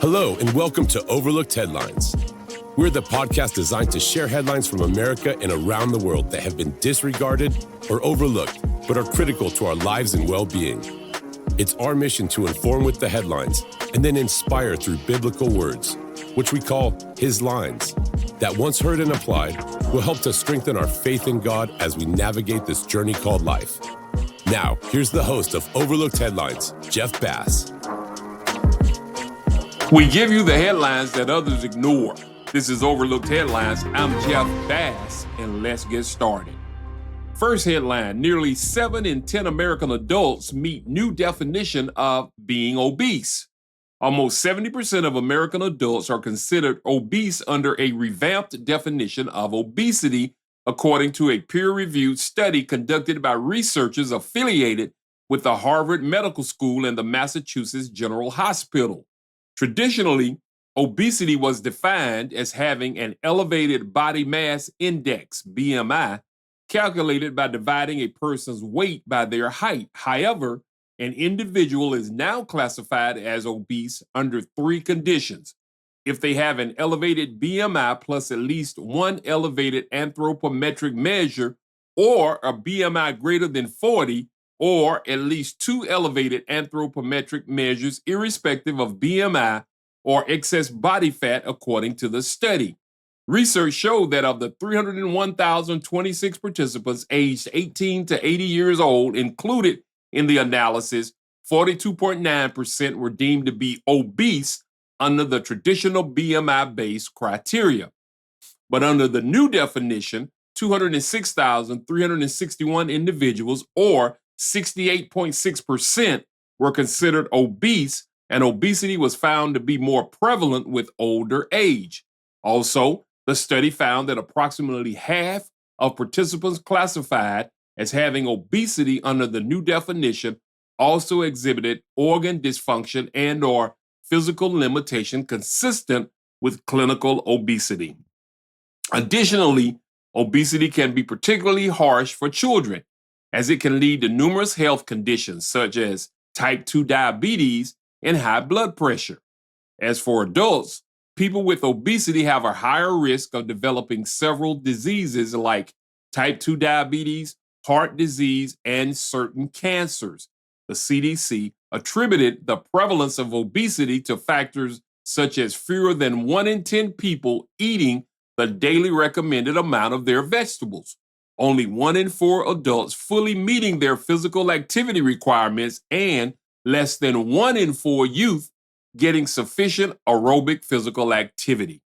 Hello, and welcome to Overlooked Headlines. We're the podcast designed to share headlines from America and around the world that have been disregarded or overlooked, but are critical to our lives and well-being. It's our mission to inform with the headlines and then inspire through biblical words, which we call His lines, that once heard and applied will help to strengthen our faith in God as we navigate this journey called life. Now, here's the host of Overlooked Headlines, Jeff Bass. We give you the headlines that others ignore. This is Overlooked Headlines. I'm Jeff Bass, and let's get started. First headline, nearly 7 in 10 American adults meet new definition of being obese. Almost 70% of American adults are considered obese under a revamped definition of obesity, according to a peer-reviewed study conducted by researchers affiliated with the Harvard Medical School and the Massachusetts General Hospital. Traditionally, obesity was defined as having an elevated body mass index, BMI, calculated by dividing a person's weight by their height. However, an individual is now classified as obese under 3 conditions: if they have an elevated BMI plus at least one elevated anthropometric measure, or a BMI greater than 40, or at least 2 elevated anthropometric measures irrespective of BMI or excess body fat, according to the study. Research showed that of the 301,026 participants aged 18 to 80 years old included in the analysis, 42.9% were deemed to be obese under the traditional BMI-based criteria. But under the new definition, 206,361 individuals, or 68.6%, were considered obese, and obesity was found to be more prevalent with older age. Also, the study found that approximately half of participants classified as having obesity under the new definition also exhibited organ dysfunction and/or physical limitation consistent with clinical obesity. Additionally, obesity can be particularly harsh for children, as it can lead to numerous health conditions such as type 2 diabetes and high blood pressure. As for adults, people with obesity have a higher risk of developing several diseases like type 2 diabetes, heart disease, and certain cancers. The CDC attributed the prevalence of obesity to factors such as fewer than 1 in 10 people eating the daily recommended amount of their vegetables, only 1 in 4 adults fully meeting their physical activity requirements, and less than 1 in 4 youth getting sufficient aerobic physical activity.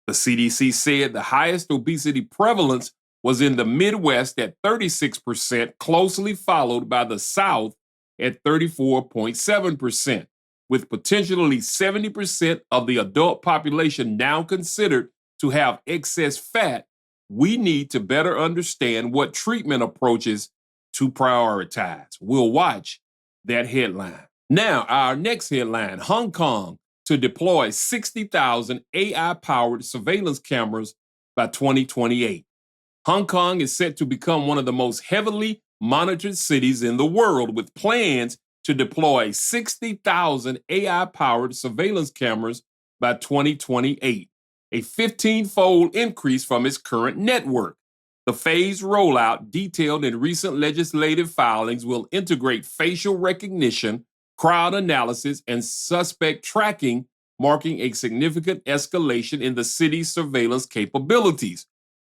The CDC said the highest obesity prevalence was in the Midwest at 36%, closely followed by the South at 34.7%, with potentially 70% of the adult population now considered to have excess fat. We need to better understand what treatment approaches to prioritize. We'll watch that headline. Now, our next headline, Hong Kong to deploy 60,000 AI-powered surveillance cameras by 2028. Hong Kong is set to become one of the most heavily monitored cities in the world, with plans to deploy 60,000 AI-powered surveillance cameras by 2028, a 15-fold increase from its current network. The phased rollout, detailed in recent legislative filings, will integrate facial recognition, crowd analysis, and suspect tracking, marking a significant escalation in the city's surveillance capabilities.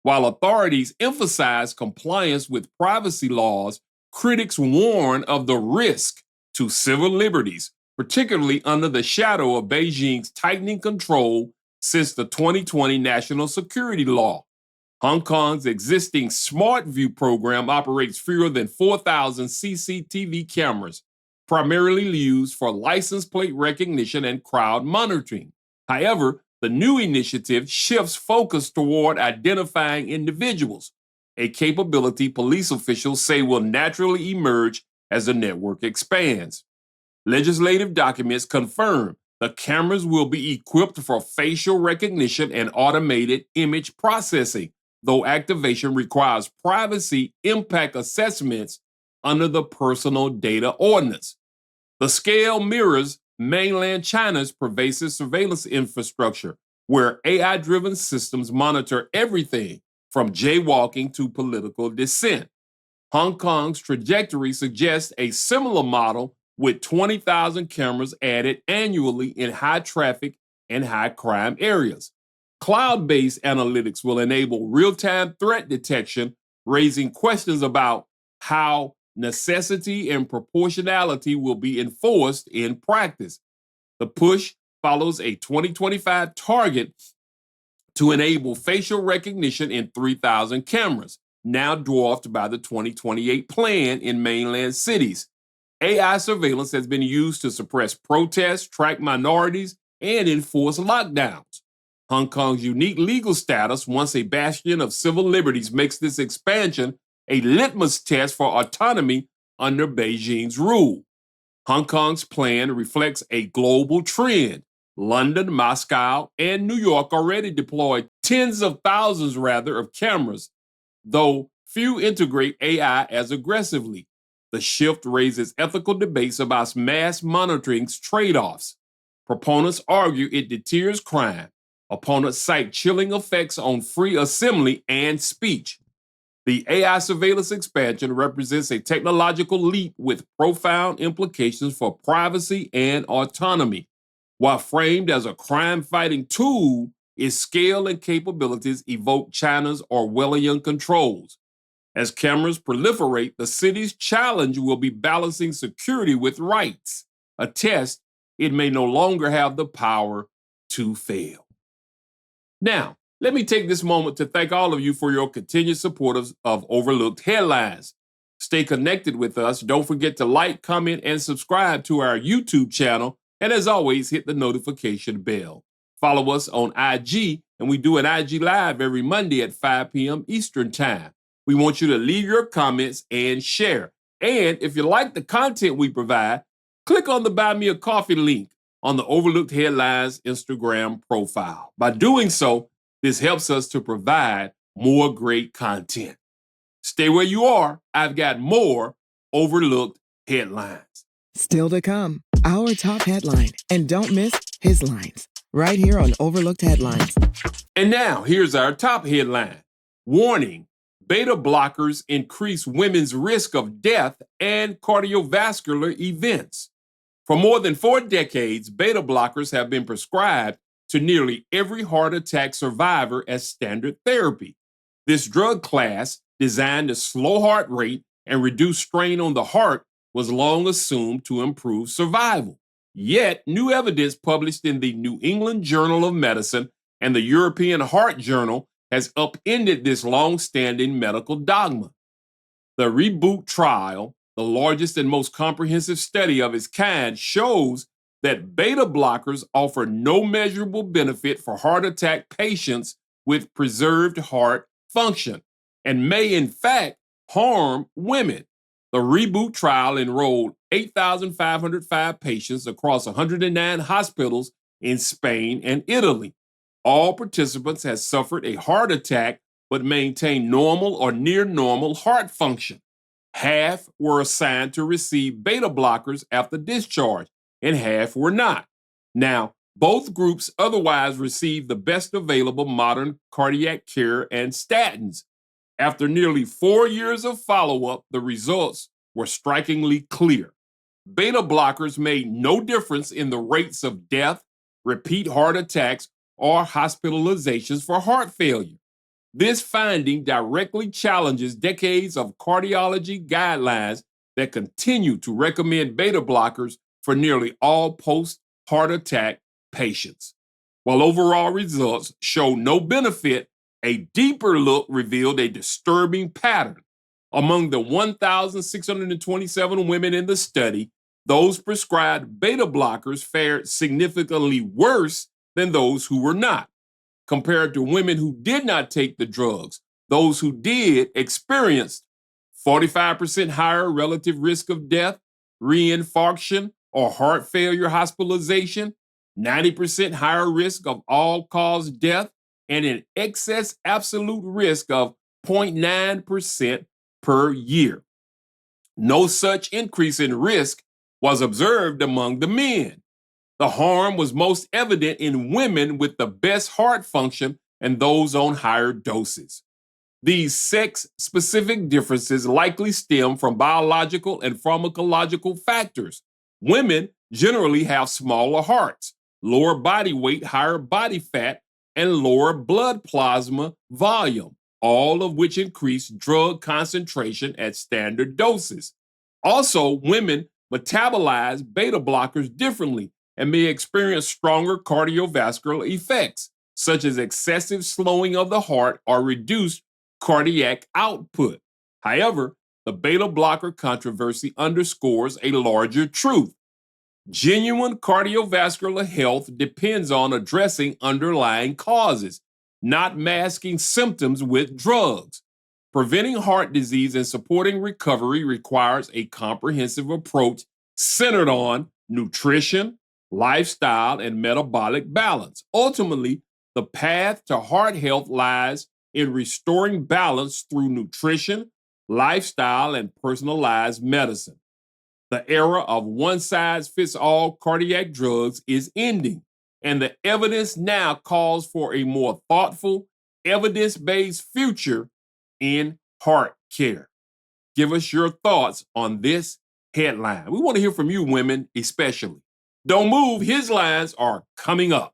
While authorities emphasize compliance with privacy laws, critics warn of the risk to civil liberties, particularly under the shadow of Beijing's tightening control since the 2020 national security law. Hong Kong's existing Smart View program operates fewer than 4,000 CCTV cameras, primarily used for license plate recognition and crowd monitoring. However, the new initiative shifts focus toward identifying individuals, a capability police officials say will naturally emerge as the network expands. Legislative documents confirm the cameras will be equipped for facial recognition and automated image processing, though activation requires privacy impact assessments under the Personal Data Ordinance. The scale mirrors mainland China's pervasive surveillance infrastructure, where AI-driven systems monitor everything from jaywalking to political dissent. Hong Kong's trajectory suggests a similar model with 20,000 cameras added annually in high traffic and high crime areas. Cloud-based analytics will enable real-time threat detection, raising questions about how necessity and proportionality will be enforced in practice. The push follows a 2025 target to enable facial recognition in 3,000 cameras, now dwarfed by the 2028 plan in mainland cities. AI surveillance has been used to suppress protests, track minorities, and enforce lockdowns. Hong Kong's unique legal status, once a bastion of civil liberties, makes this expansion a litmus test for autonomy under Beijing's rule. Hong Kong's plan reflects a global trend. London, Moscow, and New York already deploy tens of thousands, of cameras, though few integrate AI as aggressively. The shift raises ethical debates about mass monitoring's trade-offs. Proponents argue it deters crime. Opponents cite chilling effects on free assembly and speech. The AI surveillance expansion represents a technological leap with profound implications for privacy and autonomy. While framed as a crime-fighting tool, its scale and capabilities evoke China's Orwellian controls. As cameras proliferate, the city's challenge will be balancing security with rights, a test it may no longer have the power to fail. Now, let me take this moment to thank all of you for your continued support of Overlooked Headlines. Stay connected with us. Don't forget to like, comment, and subscribe to our YouTube channel. And as always, hit the notification bell. Follow us on IG, and we do an IG Live every Monday at 5 p.m. Eastern Time. We want you to leave your comments and share. And if you like the content we provide, click on the Buy Me a Coffee link on the Overlooked Headlines Instagram profile. By doing so, this helps us to provide more great content. Stay where you are. I've got more Overlooked Headlines. Still to come, our top headline. And don't miss his lines right here on Overlooked Headlines. And now, here's our top headline. Warning, beta blockers increase women's risk of death and cardiovascular events. For more than 4 decades, beta blockers have been prescribed to nearly every heart attack survivor as standard therapy. This drug class, designed to slow heart rate and reduce strain on the heart, was long assumed to improve survival. Yet, new evidence published in the New England Journal of Medicine and the European Heart Journal has upended this long-standing medical dogma. The Reboot trial, the largest and most comprehensive study of its kind, shows that beta blockers offer no measurable benefit for heart attack patients with preserved heart function and may, in fact, harm women. The Reboot trial enrolled 8,505 patients across 109 hospitals in Spain and Italy. All participants had suffered a heart attack but maintained normal or near normal heart function. Half were assigned to receive beta blockers after discharge, and half were not. Now, both groups otherwise received the best available modern cardiac care and statins. After nearly 4 years of follow-up, the results were strikingly clear. Beta blockers made no difference in the rates of death, repeat heart attacks, or hospitalizations for heart failure. This finding directly challenges decades of cardiology guidelines that continue to recommend beta blockers for nearly all post-heart attack patients. While overall results show no benefit, a deeper look revealed a disturbing pattern. Among the 1,627 women in the study, those prescribed beta blockers fared significantly worse than those who were not. Compared to women who did not take the drugs, those who did experienced 45% higher relative risk of death, reinfarction, or heart failure hospitalization, 90% higher risk of all-cause death, and an excess absolute risk of 0.9% per year. No such increase in risk was observed among the men. The harm was most evident in women with the best heart function and those on higher doses. These sex-specific differences likely stem from biological and pharmacological factors. Women generally have smaller hearts, lower body weight, higher body fat, and lower blood plasma volume, all of which increase drug concentration at standard doses. Also, women metabolize beta blockers differently and may experience stronger cardiovascular effects, such as excessive slowing of the heart or reduced cardiac output. However, the beta blocker controversy underscores a larger truth. Genuine cardiovascular health depends on addressing underlying causes, not masking symptoms with drugs. Preventing heart disease and supporting recovery requires a comprehensive approach centered on nutrition, lifestyle, and metabolic balance. Ultimately, the path to heart health lies in restoring balance through nutrition, lifestyle, and personalized medicine. The era of one-size-fits-all cardiac drugs is ending, and the evidence now calls for a more thoughtful, evidence-based future in heart care. Give us your thoughts on this headline. We want to hear from you, women, especially. Don't move, his lines are coming up.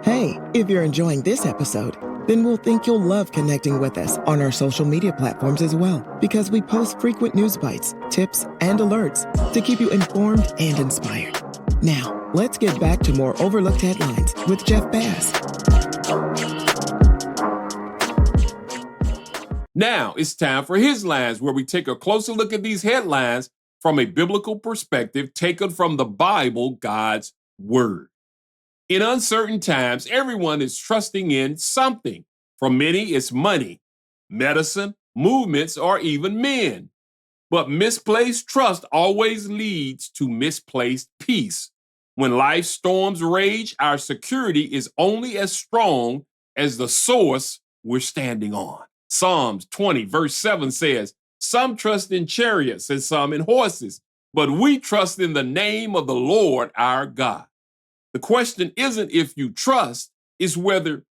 Hey, if you're enjoying this episode, then we'll think you'll love connecting with us on our social media platforms as well, because we post frequent news bites, tips, and alerts to keep you informed and inspired. Now, let's get back to more overlooked headlines with Jeff Bass. Now it's time for his lines, where we take a closer look at these headlines from a biblical perspective taken from the Bible, God's Word. In uncertain times, everyone is trusting in something. For many, it's money, medicine, movements, or even men. But misplaced trust always leads to misplaced peace. When life's storms rage, our security is only as strong as the source we're standing on. Psalms 20, verse 7 says, "Some trust in chariots and some in horses, but we trust in the name of the Lord our God." The question isn't if you trust, it's where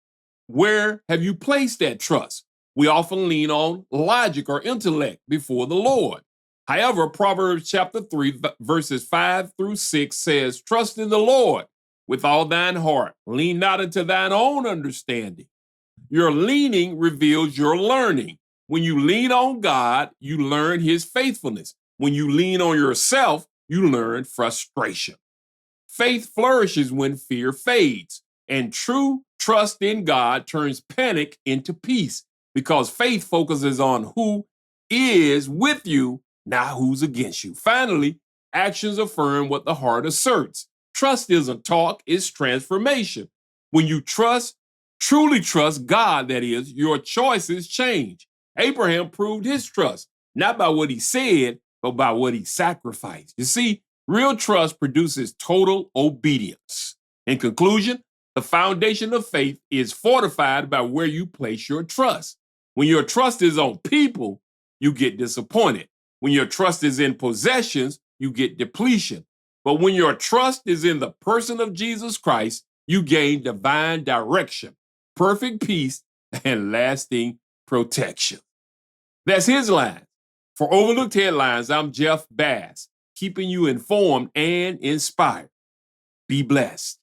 have you placed that trust? We often lean on logic or intellect before the Lord. However, Proverbs chapter 3, verses 5 through 6 says, "Trust in the Lord with all thine heart. Lean not into thine own understanding." Your leaning reveals your learning. When you lean on God, you learn his faithfulness. When you lean on yourself, you learn frustration. Faith flourishes when fear fades, and true trust in God turns panic into peace, because faith focuses on who is with you, not who's against you. Finally, actions affirm what the heart asserts. Trust isn't talk, it's transformation. When you truly trust God, that is, your choices change. Abraham proved his trust, not by what he said, but by what he sacrificed. You see, real trust produces total obedience. In conclusion, the foundation of faith is fortified by where you place your trust. When your trust is on people, you get disappointed. When your trust is in possessions, you get depletion. But when your trust is in the person of Jesus Christ, you gain divine direction, perfect peace, and lasting protection. That's his line. For Overlooked Headlines, I'm Jeff Bass, keeping you informed and inspired. Be blessed.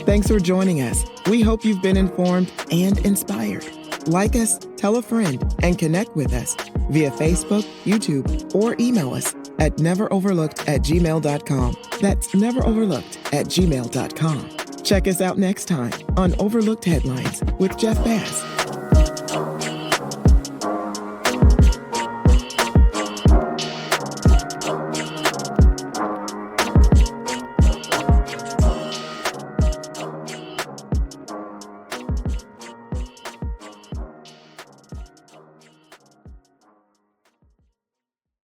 Thanks for joining us. We hope you've been informed and inspired. Like us, tell a friend, and connect with us via Facebook, YouTube, or email us at neveroverlooked@gmail.com. That's neveroverlooked@gmail.com. Check us out next time on Overlooked Headlines with Jeff Bass.